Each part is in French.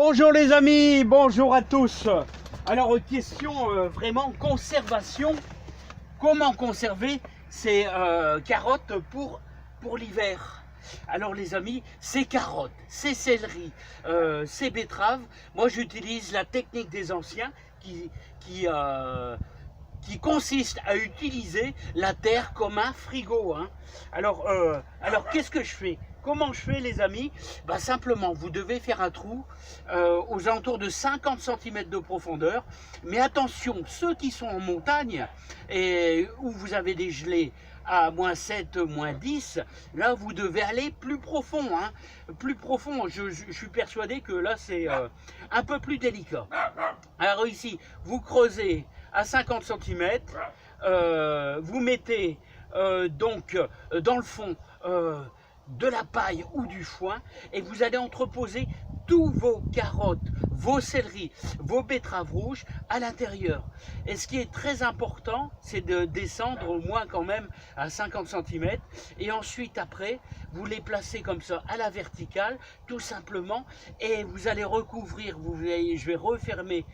Bonjour les amis, bonjour à tous. Alors question vraiment conservation. Comment conserver ces carottes pour l'hiver? Alors les amis, ces carottes, ces céleris, ces betteraves, moi j'utilise la technique des anciens qui consiste à utiliser la terre comme un frigo. Hein. Alors qu'est-ce que je fais? Comment je fais les amis? Bah, simplement, vous devez faire un trou aux alentours de 50 cm de profondeur. Mais attention, ceux qui sont en montagne et où vous avez des gelées à -7, -10, là vous devez aller plus profond. Hein. Plus profond, je suis persuadé que là c'est un peu plus délicat. Alors ici, vous creusez à 50 cm, vous mettez donc dans le fond de la paille ou du foin et vous allez entreposer tous vos carottes, vos céleris, vos betteraves rouges à l'intérieur. Et ce qui est très important, c'est de descendre au moins quand même à 50 cm et ensuite après, vous les placez comme ça à la verticale, tout simplement, et vous allez recouvrir, je vais refermer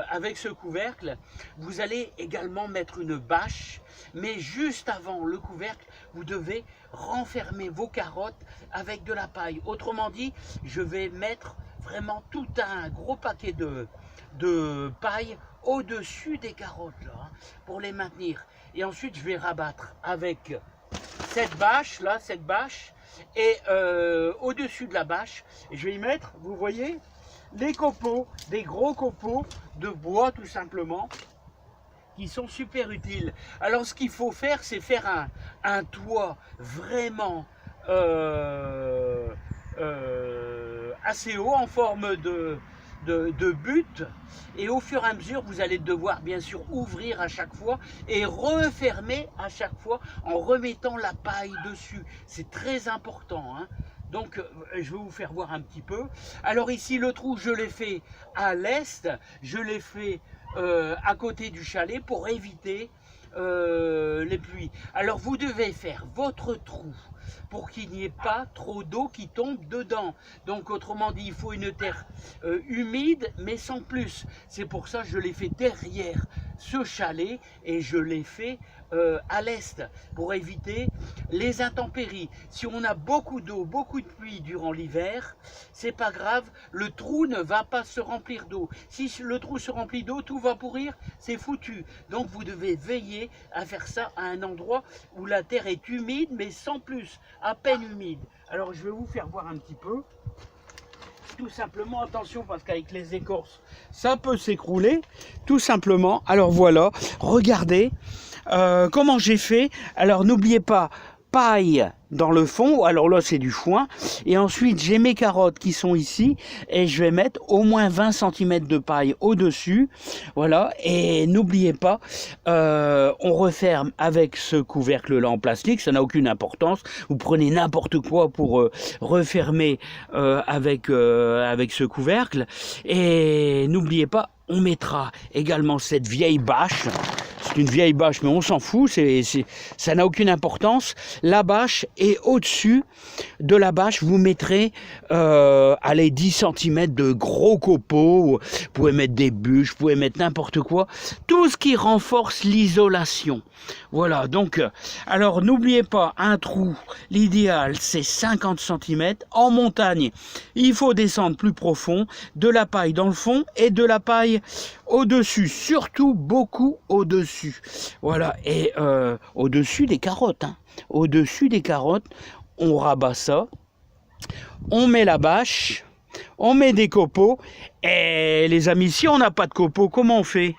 avec ce couvercle. Vous allez également mettre une bâche, mais juste avant le couvercle, vous devez renfermer vos carottes avec de la paille. Autrement dit, je vais mettre vraiment tout un gros paquet de paille au-dessus des carottes là, hein, pour les maintenir. Et ensuite, je vais rabattre avec cette bâche là, et au-dessus de la bâche, je vais y mettre, vous voyez, les copeaux, des gros copeaux de bois tout simplement, qui sont super utiles. Alors ce qu'il faut faire, c'est faire un toit vraiment assez haut en forme de butte, et au fur et à mesure vous allez devoir bien sûr ouvrir à chaque fois et refermer à chaque fois en remettant la paille dessus. C'est très important, hein. Donc je vais vous faire voir un petit peu. Alors ici le trou, je l'ai fait à l'est, je l'ai fait à côté du chalet pour éviter les pluies. Alors vous devez faire votre trou pour qu'il n'y ait pas trop d'eau qui tombe dedans. Donc autrement dit, il faut une terre humide mais sans plus. C'est pour ça que je l'ai fait derrière ce chalet et je l'ai fait à l'est pour éviter les intempéries. Si on a beaucoup d'eau, beaucoup de pluie durant l'hiver, c'est pas grave, le trou ne va pas se remplir d'eau. Si le trou se remplit d'eau, tout va pourrir, c'est foutu. Donc vous devez veiller à faire ça à un endroit où la terre est humide mais sans plus, à peine humide. Alors je vais vous faire voir un petit peu. Tout simplement, attention parce qu'avec les écorces, ça peut s'écrouler, tout simplement. Alors voilà, regardez comment j'ai fait. Alors n'oubliez pas, paille dans le fond, alors là c'est du foin, et ensuite j'ai mes carottes qui sont ici, et je vais mettre au moins 20 cm de paille au-dessus, voilà, et n'oubliez pas, on referme avec ce couvercle là en plastique, ça n'a aucune importance, vous prenez n'importe quoi pour refermer avec ce couvercle, et n'oubliez pas, on mettra également cette vieille bâche. C'est une vieille bâche, mais on s'en fout, ça n'a aucune importance. La bâche, et au-dessus de la bâche, vous mettrez allez, 10 cm de gros copeaux. Vous pouvez mettre des bûches, vous pouvez mettre n'importe quoi. Tout ce qui renforce l'isolation. Voilà, donc, alors n'oubliez pas, un trou, l'idéal c'est 50 cm. En montagne, il faut descendre plus profond, de la paille dans le fond et de la paille au-dessus, surtout beaucoup au-dessus. Voilà, et au-dessus des carottes, hein. Au-dessus des carottes, on rabat ça, on met la bâche, on met des copeaux, et les amis, si on n'a pas de copeaux, comment on fait?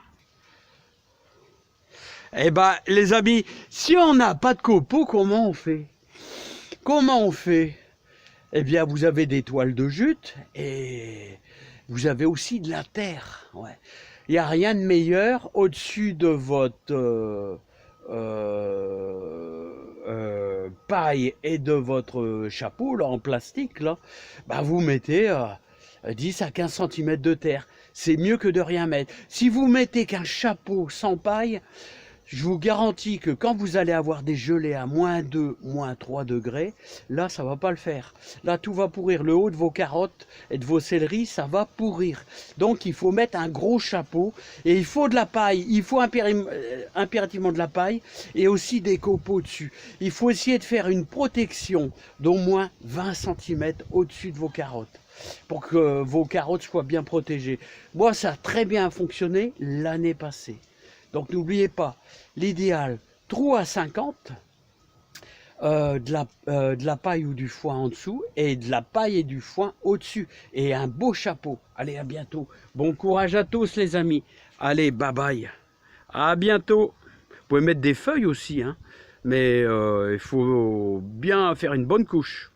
Eh bien, les amis, si on n'a pas de copeaux, comment on fait? Comment on fait? Eh bien, vous avez des toiles de jute et vous avez aussi de la terre. Ouais. Il n'y a rien de meilleur au-dessus de votre paille et de votre chapeau là, en plastique. Là, bah, vous mettez 10 à 15 cm de terre. C'est mieux que de rien mettre. Si vous mettez qu'un chapeau sans paille, Je vous garantis que quand vous allez avoir des gelées à -2, -3 degrés, là, ça va pas le faire. Là, tout va pourrir. Le haut de vos carottes et de vos céleris, ça va pourrir. Donc, il faut mettre un gros chapeau et il faut de la paille. Il faut impérativement de la paille et aussi des copeaux dessus. Il faut essayer de faire une protection d'au moins 20 cm au-dessus de vos carottes pour que vos carottes soient bien protégées. Moi, ça a très bien fonctionné l'année passée. Donc n'oubliez pas, l'idéal, trou à 50, de la paille ou du foin en dessous et de la paille et du foin au-dessus. Et un beau chapeau. Allez, à bientôt. Bon courage à tous les amis. Allez, bye bye. À bientôt. Vous pouvez mettre des feuilles aussi, hein, mais il faut bien faire une bonne couche.